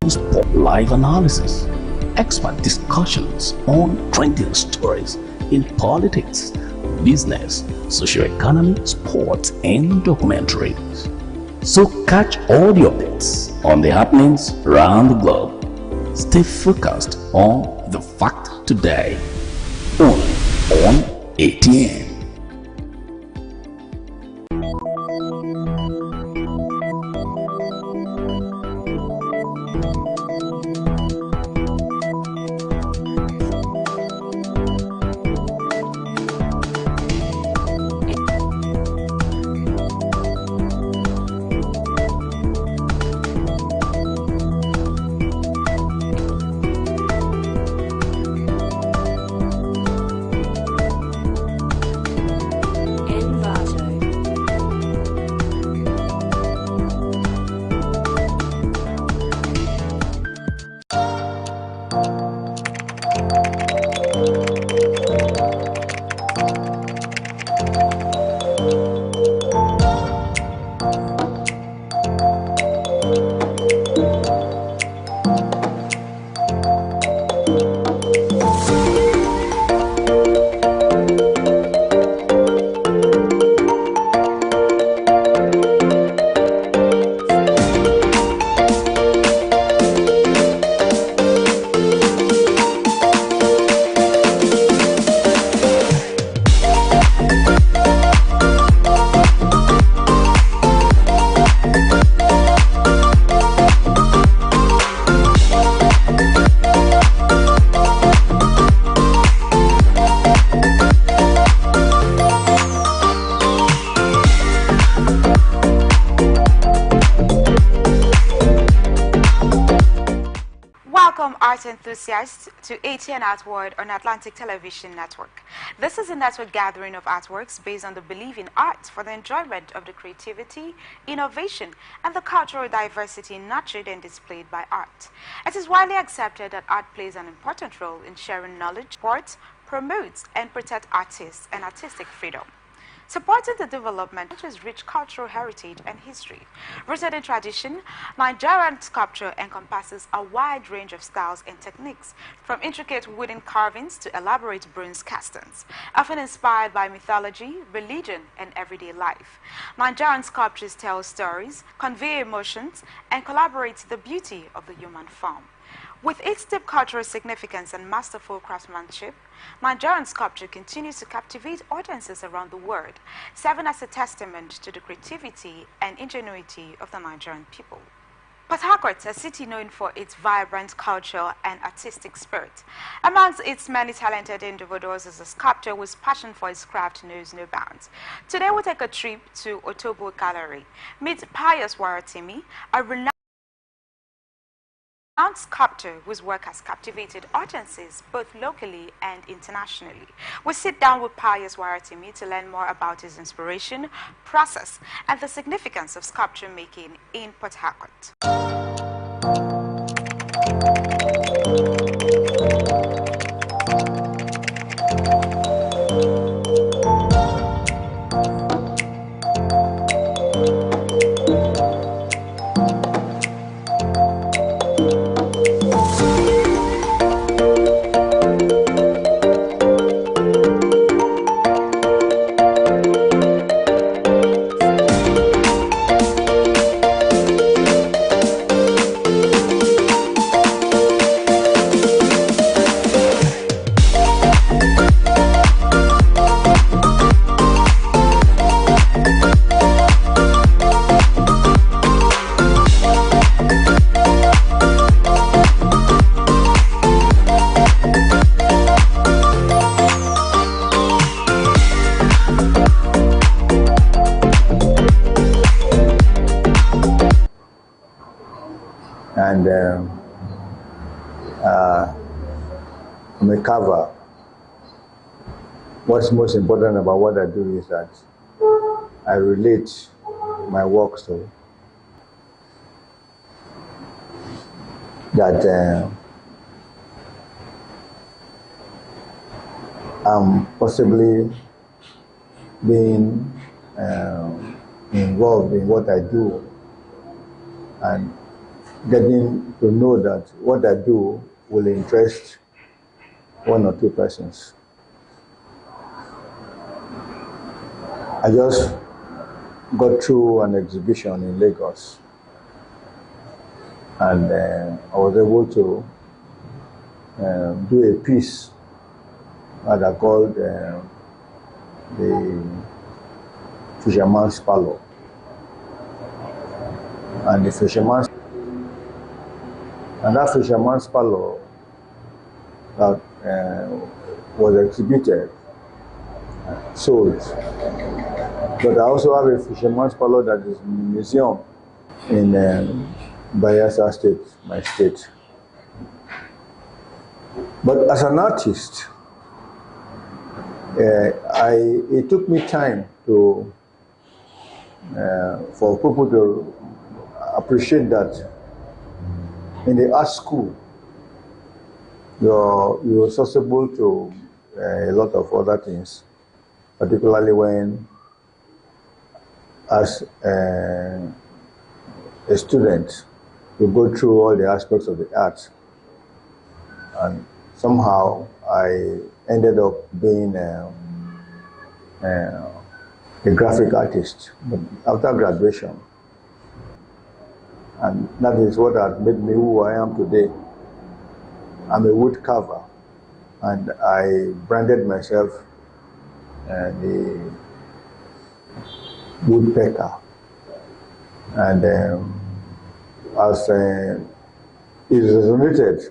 live analysis, expert discussions on trending stories in politics, business, socio-economy, sports, and documentaries. So catch all the updates on the happenings around the globe. Stay focused on the fact today, only on ATN. Welcome, art enthusiasts, to ATN Artworld on Atlantic Television Network. This is a network gathering of artworks based on the belief in art for the enjoyment of the creativity, innovation, and the cultural diversity nurtured and displayed by art. It is widely accepted that art plays an important role in sharing knowledge, supports, promotes, and protects artists and artistic freedom. Supporting the development of country's rich cultural heritage and history. Rooted in tradition, Nigerian sculpture encompasses a wide range of styles and techniques, from intricate wooden carvings to elaborate bronze castings, often inspired by mythology, religion, and everyday life. Nigerian sculptures tell stories, convey emotions, and collaborate the beauty of the human form. With its deep cultural significance and masterful craftsmanship, Nigerian sculpture continues to captivate audiences around the world, serving as a testament to the creativity and ingenuity of the Nigerian people. Port Harcourt, a city known for its vibrant culture and artistic spirit. Amongst its many talented individuals is a sculptor whose passion for his craft knows no bounds. Today we'll take a trip to Otobo Gallery. Meet Pius Waratimi, a renowned sculptor whose work has captivated audiences both locally and internationally. We sit down with Pius Waratimi to learn more about his inspiration, process, and the significance of sculpture making in Port Harcourt. And on the cover, what's most important about what I do is that I relate my works to that I'm possibly being involved in what I do, and getting to know that what I do will interest one or two persons. I just got through an exhibition in Lagos, and I was able to do a piece that I called the Fisherman's Parlor. And that Fisherman's Parlor that was exhibited, sold. But I also have a Fisherman's Parlor that is in the museum in Bayelsa State, my state. But as an artist, it took me time to for people to appreciate that in the art school you're susceptible to a lot of other things, particularly when, as a student, you go through all the aspects of the art. And somehow I ended up being a graphic artist after graduation. And that is what has made me who I am today. I'm a wood carver, and I branded myself the woodpecker. And as it resonated,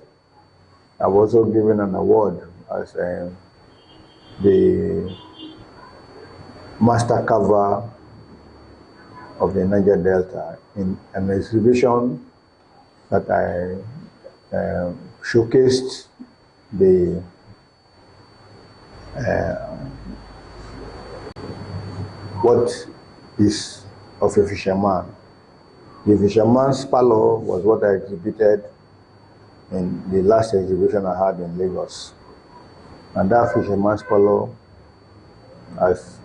I was also given an award as the master carver of the Niger Delta in an exhibition that I showcased the what is of a fisherman. The Fisherman's Parlor was what I exhibited in the last exhibition I had in Lagos. And that Fisherman's Parlor, as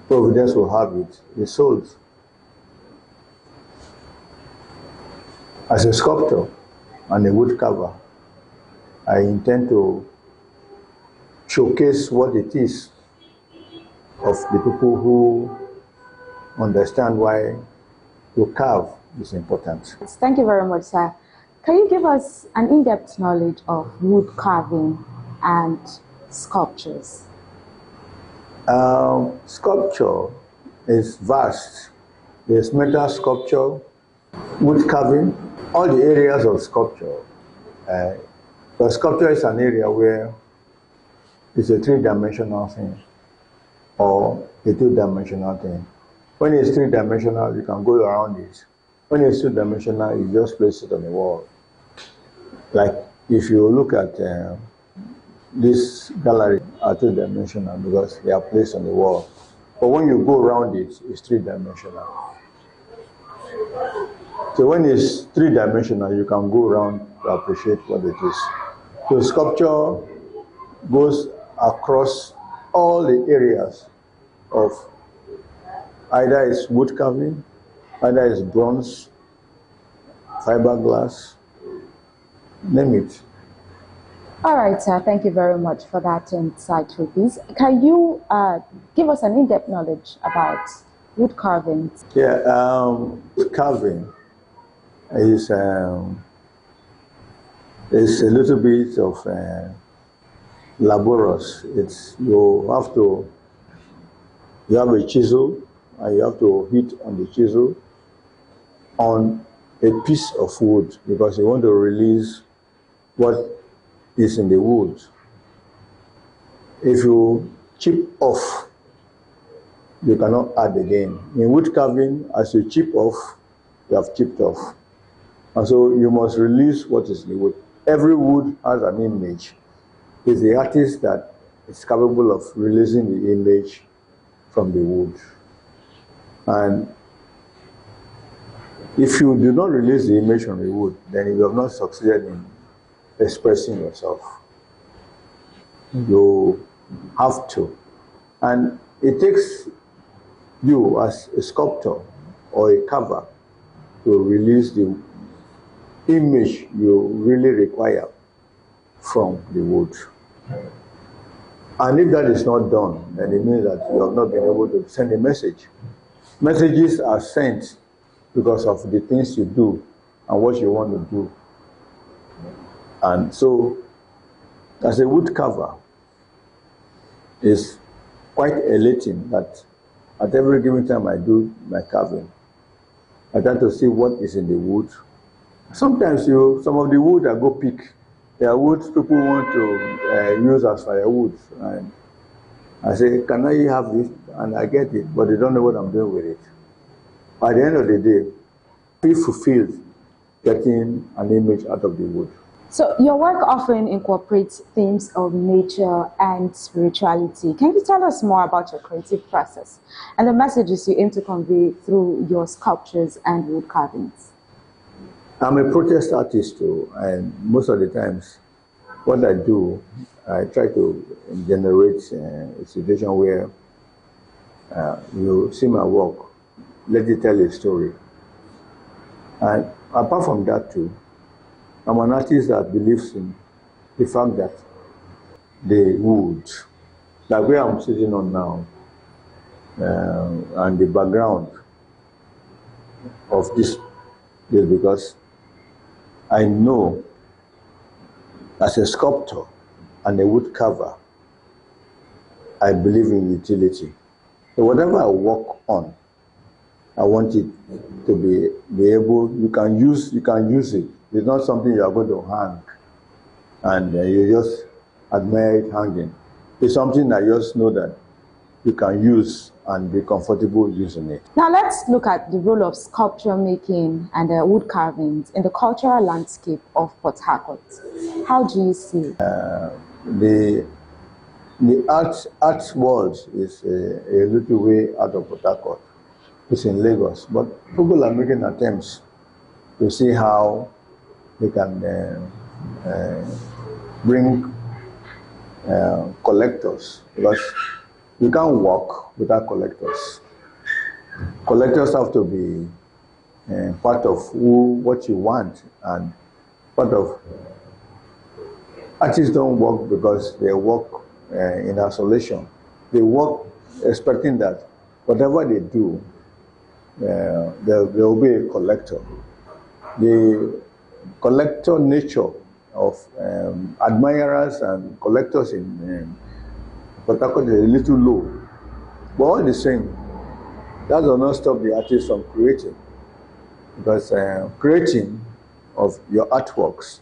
Providence will have it, is sold. As a sculptor and a woodcarver, I intend to showcase what it is of the people who understand why to carve is important. Thank you very much, sir. Can you give us an in-depth knowledge of wood carving and sculptures? Sculpture is vast. There's metal sculpture, wood carving, all the areas of sculpture. But sculpture is an area where it's a three-dimensional thing or a two-dimensional thing. When it's three-dimensional, you can go around it. When it's two-dimensional, you just place it on the wall. Like if you look at this gallery are two-dimensional because they are placed on the wall. But when you go around it, it's three-dimensional. So when it's three-dimensional, you can go around to appreciate what it is. So sculpture goes across all the areas of either it's wood carving, either it's bronze, fiberglass, name it. All right, sir. Thank you very much for that insightful piece. Can you give us an in-depth knowledge about wood carving? Yeah, wood carving is a little bit of laborious. You have a chisel and you have to hit on the chisel on a piece of wood because you want to release what is in the wood. If you chip off, you cannot add again. In wood carving, as you chip off, you have chipped off. And so you must release what is in the wood. Every wood has an image. It's the artist that is capable of releasing the image from the wood. And if you do not release the image from the wood, then you have not succeeded in expressing yourself. You have to. And it takes you as a sculptor or a carver to release the image you really require from the wood. And if that is not done, then it means that you have not been able to send a message. Messages are sent because of the things you do and what you want to do. And so, as a wood carver, it's quite elating that at every given time I do my carving, I try to see what is in the wood. Sometimes some of the wood I go pick, there are woods people want to use as firewood. And I say, can I have this? And I get it, but they don't know what I'm doing with it. By the end of the day, I feel fulfilled getting an image out of the wood. So your work often incorporates themes of nature and spirituality. Can you tell us more about your creative process and the messages you aim to convey through your sculptures and wood carvings? I'm a protest artist too, and most of the times what I do, I try to generate a situation where you see my work, let it tell a story. And apart from that too, I'm an artist that believes in the fact that the wood, like where I'm sitting on now, and the background of this is because I know as a sculptor and a wood carver, I believe in utility. So whatever I work on, I want it to be able, you can use it. It's not something you are going to hang and you just admire it hanging. It's something I just know that you can use and be comfortable using it. Now let's look at the role of sculpture making and wood carvings in the cultural landscape of Port Harcourt. How do you see it? The arts world is a little way out of Port Harcourt. It's in Lagos, but people are making attempts to see how they can bring collectors, because you can't walk without collectors. Collectors have to be part of what you want, and part of artists don't work because they work in isolation. They work expecting that whatever they do, there will be a collector. The collector nature of admirers and collectors in Port Harcourt is a little low. But all the same, that does not stop the artist from creating. Because creating of your artworks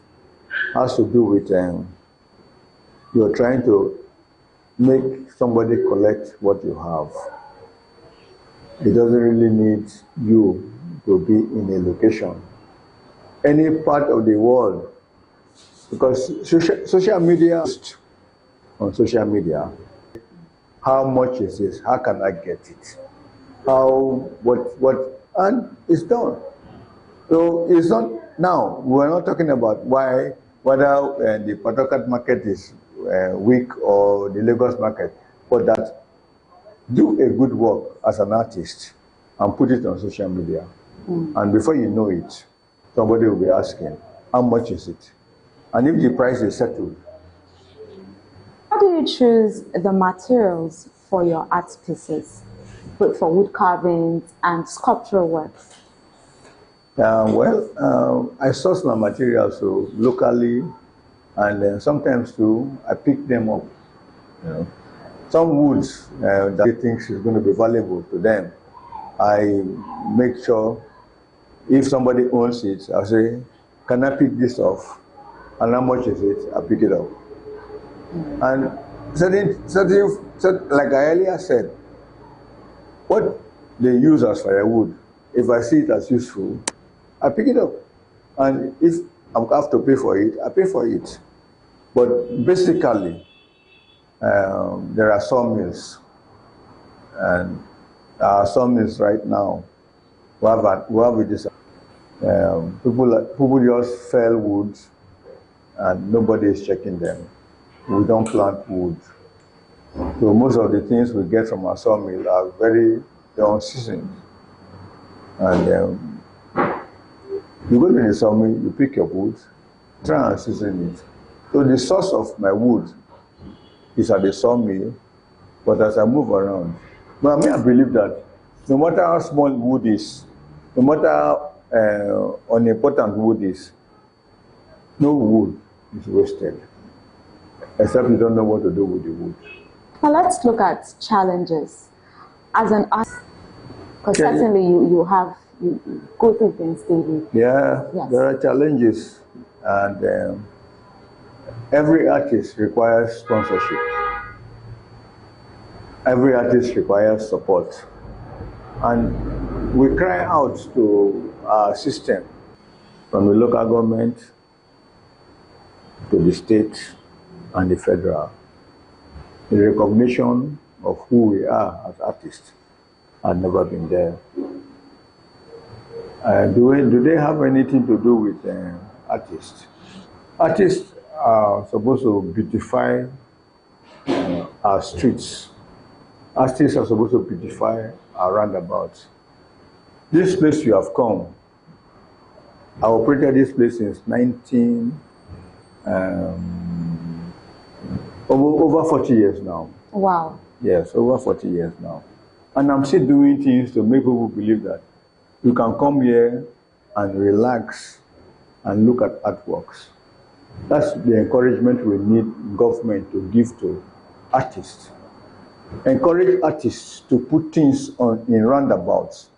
has to do with you're trying to make somebody collect what you have. It doesn't really need you to be in a location. Any part of the world, because social media, on social media, how much is this? How can I get it? What, and it's done. So it's not, now, we're not talking about whether the Port Harcourt market is weak or the Lagos market, but that do a good work as an artist and put it on social media. And before you know it, somebody will be asking, how much is it? And if the price is settled. How do you choose the materials for your art pieces, both for wood carvings and sculptural works? I source my materials locally, and sometimes too, I pick them up. You know, some woods that I think is going to be valuable to them, I make sure if somebody owns it, I'll say, can I pick this off? And how much is it? I pick it up. And like I earlier said, what they use as firewood, if I see it as useful, I pick it up. And if I have to pay for it, I pay for it. But basically, there are sawmills. And sawmills right now, we have this. People just fell wood and nobody is checking them. We don't plant wood. So most of the things we get from our sawmill are very unseasoned. And You go to the sawmill, you pick your wood, try and season it. So the source of my wood is at the sawmill, but as I move around, but I believe that no matter how small wood is, no matter how unimportant wood is, no wood is wasted, except you don't know what to do with the wood. Now let's look at challenges as an artist, because certainly you go through things daily. Yeah, yes. There are challenges, and every artist requires sponsorship. Every artist requires support, and we cry out to our system, from the local government to the state and the federal. The recognition of who we are as artists had never been there. Do they have anything to do with artists? Artists are supposed to beautify our streets. Artists are supposed to beautify our roundabouts. This place you have come, I operated this place since over 40 years now. Wow. Yes, over 40 years now. And I'm still doing things to make people believe that you can come here and relax and look at artworks. That's the encouragement we need government to give to artists. Encourage artists to put things in roundabouts.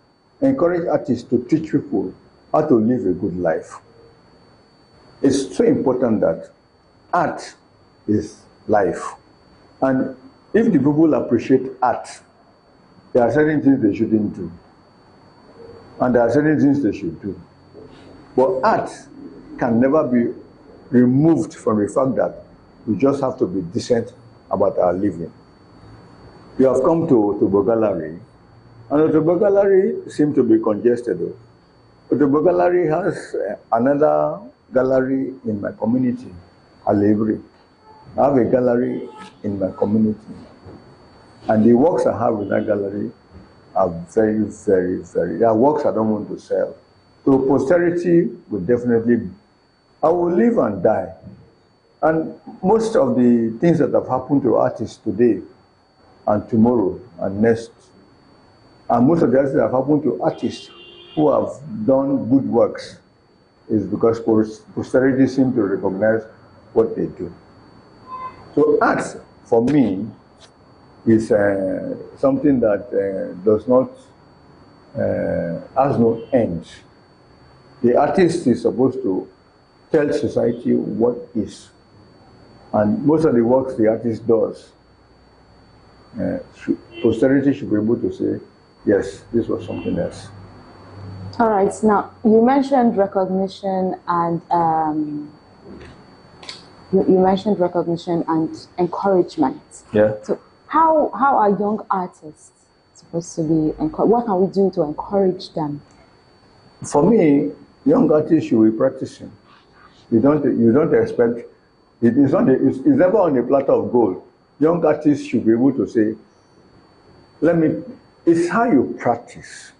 Encourage artists to teach people how to live a good life. It's so important that art is life. And if the people appreciate art, there are certain things they shouldn't do. And there are certain things they should do. But art can never be removed from the fact that we just have to be decent about our living. You have come to Otobo Gallery, and Otobo Gallery seems to be congested. Otobo Gallery has another gallery in my community, Alebri. I have a gallery in my community. And the works I have in that gallery are very, very, very, they are works I don't want to sell. So posterity will definitely, I will live and die. And most of the things that have happened to artists today and tomorrow and next, and most of the things that have happened to artists who have done good works is because posterity seems to recognize what they do. So art, for me, is something that does not, has no end. The artist is supposed to tell society what is. And most of the works the artist does, posterity should be able to say, yes, this was something else. All right. Now, you mentioned recognition and encouragement. Yeah. So how are young artists supposed to be encouraged? What can we do to encourage them? For me, young artists should be practicing. You don't expect, it's never on a platter of gold. Young artists should be able to say, it's how you practice.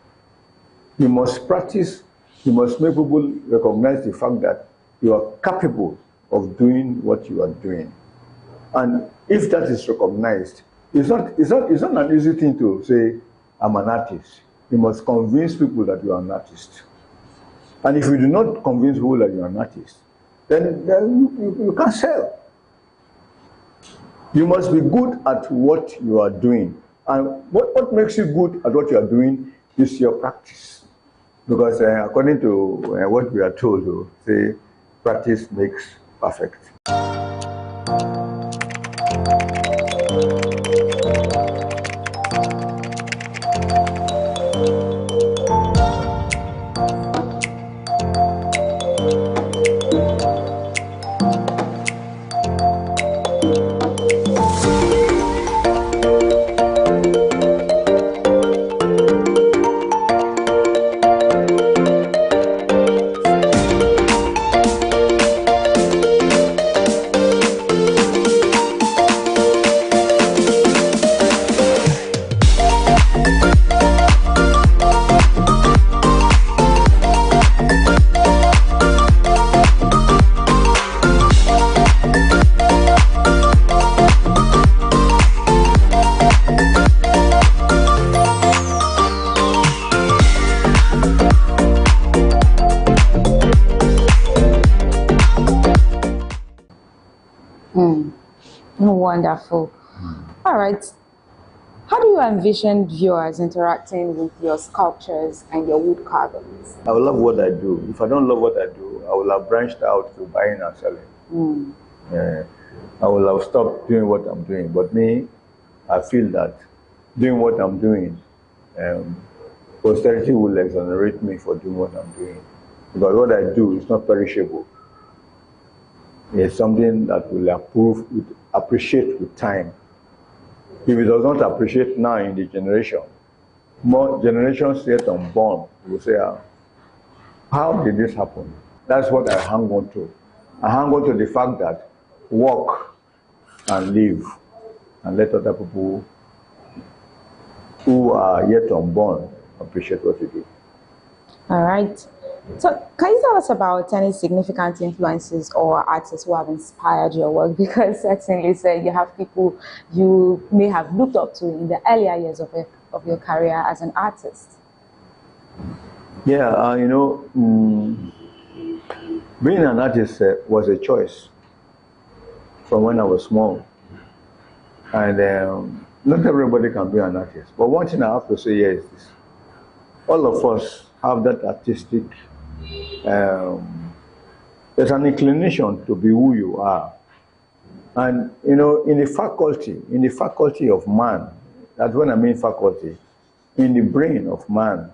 You must practice, you must make people recognize the fact that you are capable of doing what you are doing. And if that is recognized, it's not an easy thing to say, I'm an artist. You must convince people that you are an artist. And if you do not convince people that you are an artist, then you can't sell. You must be good at what you are doing. And what makes you good at what you are doing is your practice. Because according to what we are told, say, practice makes perfect. Oh, wonderful. All right. How do you envision viewers interacting with your sculptures and your wood carvings? I love what I do. If I don't love what I do, I will have branched out to buying and selling. I will have stopped doing what I'm doing. But me, I feel that doing what I'm doing, posterity will exonerate me for doing what I'm doing. Because what I do is not perishable. It's something that will appreciate with time. If it does not appreciate now in the generation, more generations yet unborn will say, how did this happen? That's what I hang on to. I hang on to the fact that work and live and let other people who are yet unborn appreciate what you do. All right. So, can you tell us about any significant influences or artists who have inspired your work? Because certainly, you have people you may have looked up to in the earlier years of your career as an artist. Yeah, being an artist was a choice from when I was small. And not everybody can be an artist. But one thing I have to say here is this. All of us have that artistic, there's an inclination to be who you are. And, in the faculty of man, that's when I mean faculty, in the brain of man,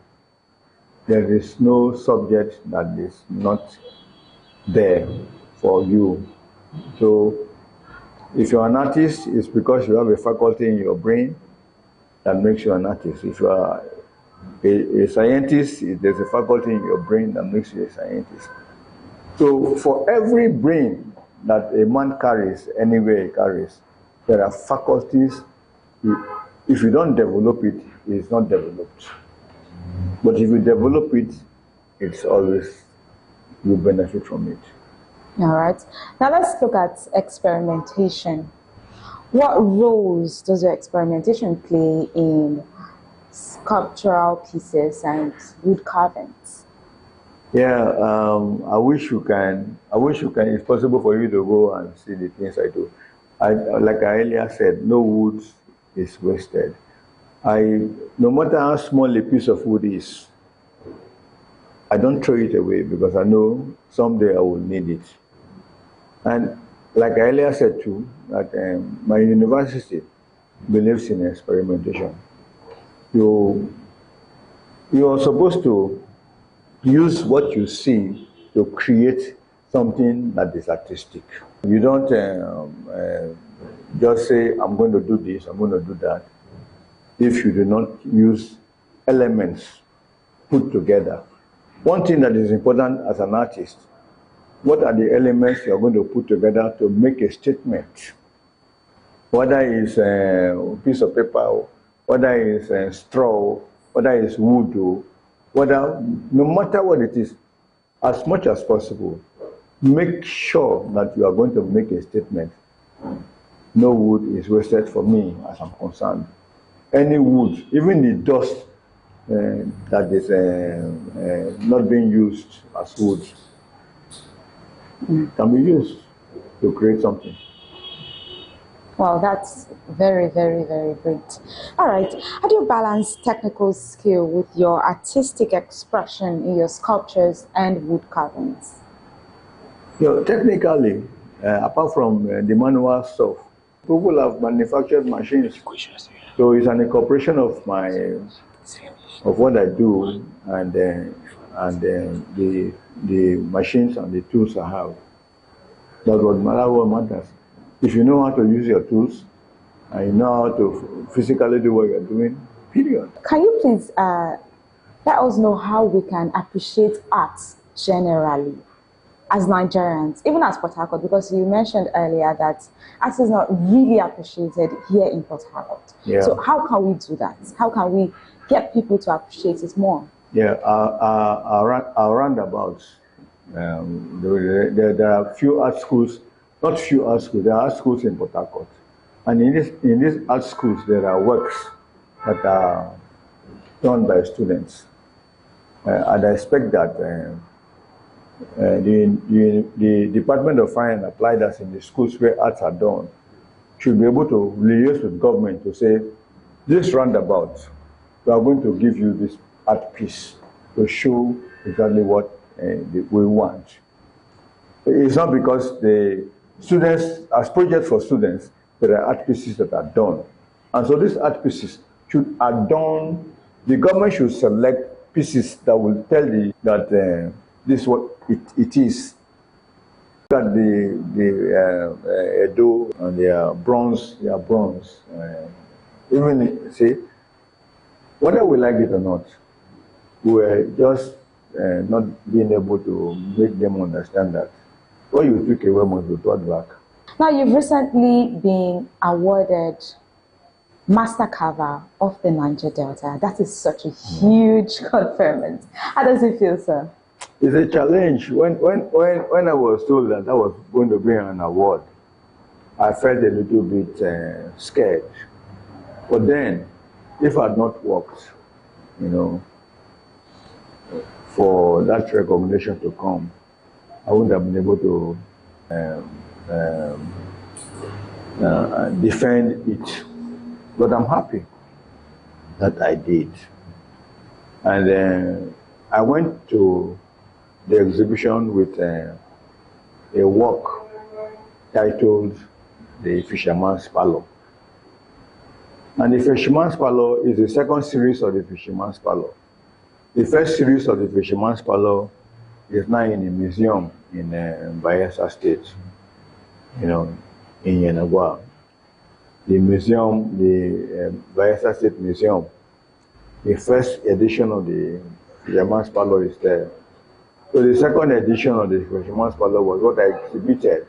there is no subject that is not there for you. So if you're an artist, it's because you have a faculty in your brain that makes you an artist. If you are a scientist, there's a faculty in your brain that makes you a scientist. So for every brain that a man carries, anywhere he carries, there are faculties. If you don't develop it, it's not developed. But if you develop it, it's always, you benefit from it. All right. Now let's look at experimentation. What roles does your experimentation play in sculptural pieces and wood carvings? Yeah, I wish you can, it's possible for you to go and see the things I do. Like I earlier said, no wood is wasted. No matter how small a piece of wood is, I don't throw it away because I know someday I will need it. And like I earlier said too, that my university believes in experimentation. You are supposed to use what you see to create something that is artistic. You don't just say, I'm going to do this, I'm going to do that, if you do not use elements put together. One thing that is important as an artist, what are the elements you're going to put together to make a statement? Whether it's a piece of paper, whether it's straw, whether it's wood, no matter what it is, as much as possible, make sure that you are going to make a statement. No wood is wasted for me as I'm concerned. Any wood, even the dust that is not being used as wood, can be used to create something. Well, that's very, very, very great. All right. How do you balance technical skill with your artistic expression in your sculptures and wood carvings? Technically, apart from the manual stuff, people have manufactured machines. So it's an incorporation of what I do and the machines and the tools I have. That's what matters. If you know how to use your tools and you know how to physically do what you're doing, period. Can you please let us know how we can appreciate art generally as Nigerians, even as Port Harcourt, because you mentioned earlier that art is not really appreciated here in Port Harcourt. Yeah. So how can we do that? How can we get people to appreciate it more? Yeah, our roundabouts, there are few art schools, not few art schools, there are art schools in Port Harcourt. And in these art schools, there are works that are done by students. And I expect that the Department of Fine and Applied Arts in the schools where arts are done should be able to liaise with government to say, this roundabout, we are going to give you this art piece to show exactly what we want. It's not because the students, as projects for students, there are art pieces that are done. And so these art pieces are done, the government should select pieces that will tell that this is what it is. That the Edo and their bronze, even say, whether we like it or not, we were just not being able to make them understand that what you took away must be brought back. Now, you've recently been awarded Master Carver of the Niger Delta. That is such a huge conferment. How does it feel, sir? It's a challenge. When I was told that I was going to bring an award, I felt a little bit scared. But then, if I had not worked, for that recognition to come, I wouldn't have been able to defend it. But I'm happy that I did. And I went to the exhibition with a work titled The Fisherman's Parlor. And The Fisherman's Parlor is the second series of The Fisherman's Parlor. The first series of The Fisherman's Parlor is now in a museum in Bayelsa State, in Yenagua. The museum, the Bayelsa State Museum, the first edition of The Fisherman's Parlor is there. So the second edition of The Fisherman's Parlor was what I exhibited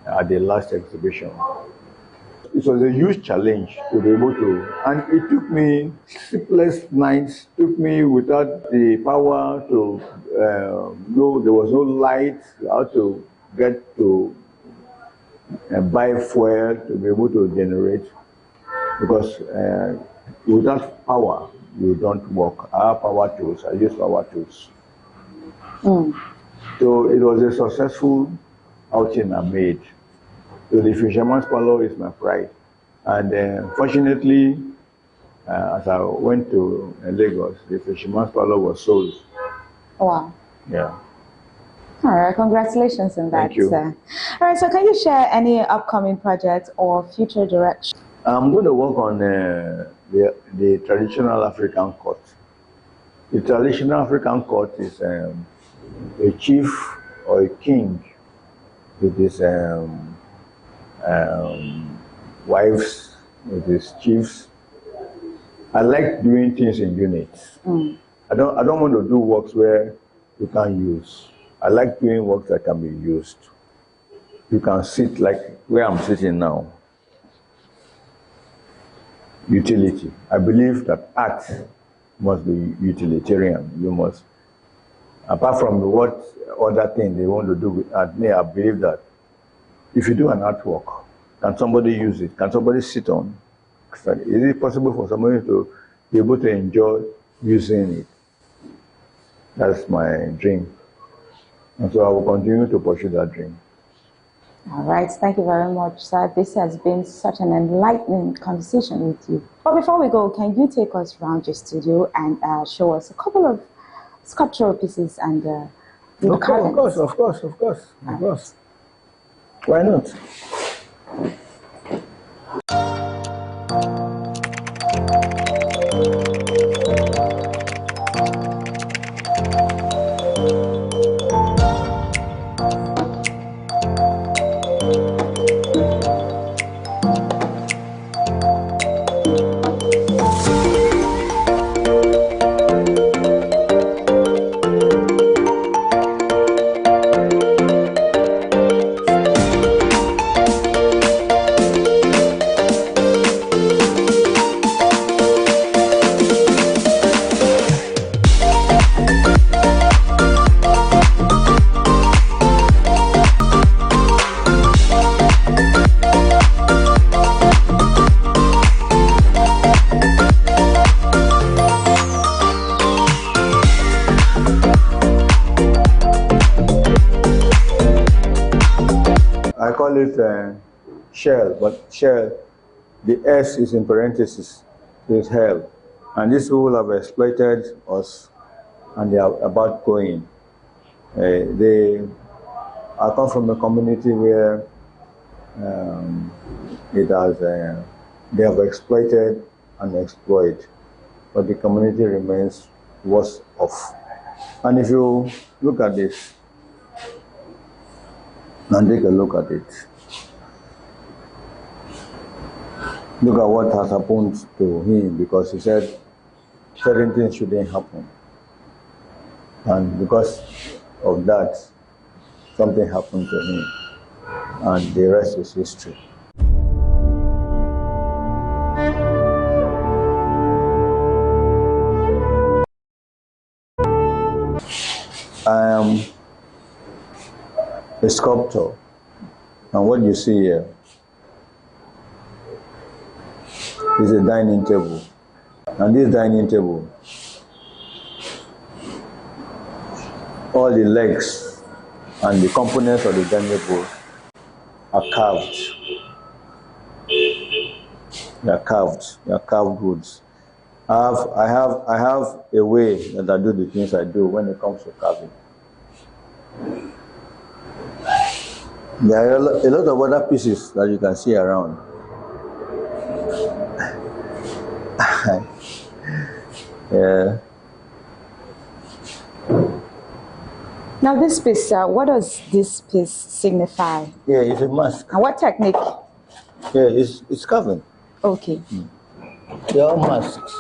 at the last exhibition. It was a huge challenge to be able to, and it took me sleepless nights, took me without the power to there was no light, how to get to buy fuel to be able to generate, because without power, you don't work. I have power tools, I use power tools. So it was a successful outing I made. So the Fisherman's Parlor is my pride. And fortunately, as I went to Lagos, the Fisherman's Parlor was sold. Wow. Yeah. All right, congratulations on that. Thank you. All right, so can you share any upcoming projects or future direction? I'm going to work on the traditional African court. The traditional African court is a chief or a king with his wives, with his chiefs. I like doing things in units. I don't want to do works where you can't use. I like doing works that can be used. You can sit like where I'm sitting now. Utility. I believe that art must be utilitarian. You must, apart from what other thing they want to do with art, I believe that if you do an artwork, can somebody use it? Can somebody sit on? Is it possible for somebody to be able to enjoy using it? That's my dream. And so I will continue to pursue that dream. All right, thank you very much, sir. This has been such an enlightening conversation with you. But before we go, can you take us around your studio and show us a couple of sculptural pieces and Of course. Why not? shell, but shell, the S is in parentheses, so it's hell. And these people have exploited us, and they are about going. I come from a community where they have exploited and exploited, but the community remains worse off. And if you look at this, and take a look at it, look at what has happened to him, because he said certain things shouldn't happen. And because of that, something happened to him. And the rest is history. I am a sculptor, and what you see here is a dining table. And this dining table, all the legs and the components of the dining table are carved. They are carved. They are carved woods. I have a way that I do the things I do when it comes to carving. There are a lot of other pieces that you can see around. Yeah. Now this piece, what does this piece signify? Yeah, it's a mask. And what technique? Yeah, it's carving. Okay. They are all masks.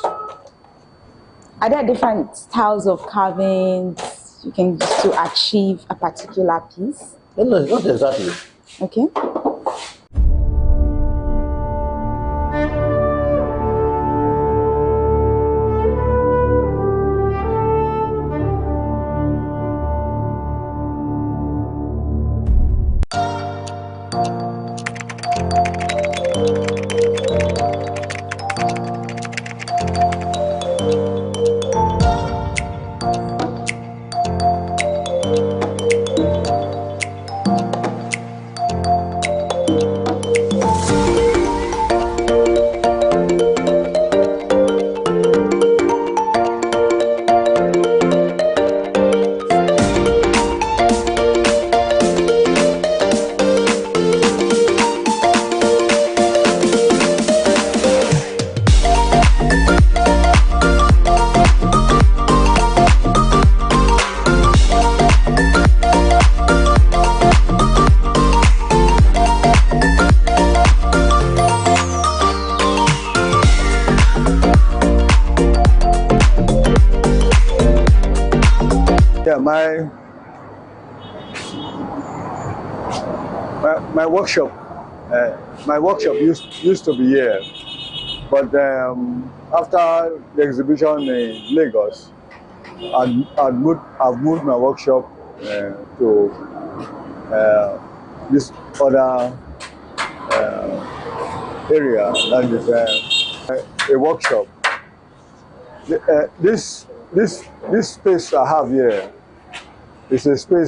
Are there different styles of carvings you can use to achieve a particular piece? No, not exactly. Okay. Yeah, my workshop, used to be here, but after the exhibition in Lagos, I've moved my workshop to this other area, that is a workshop. This space I have here is a space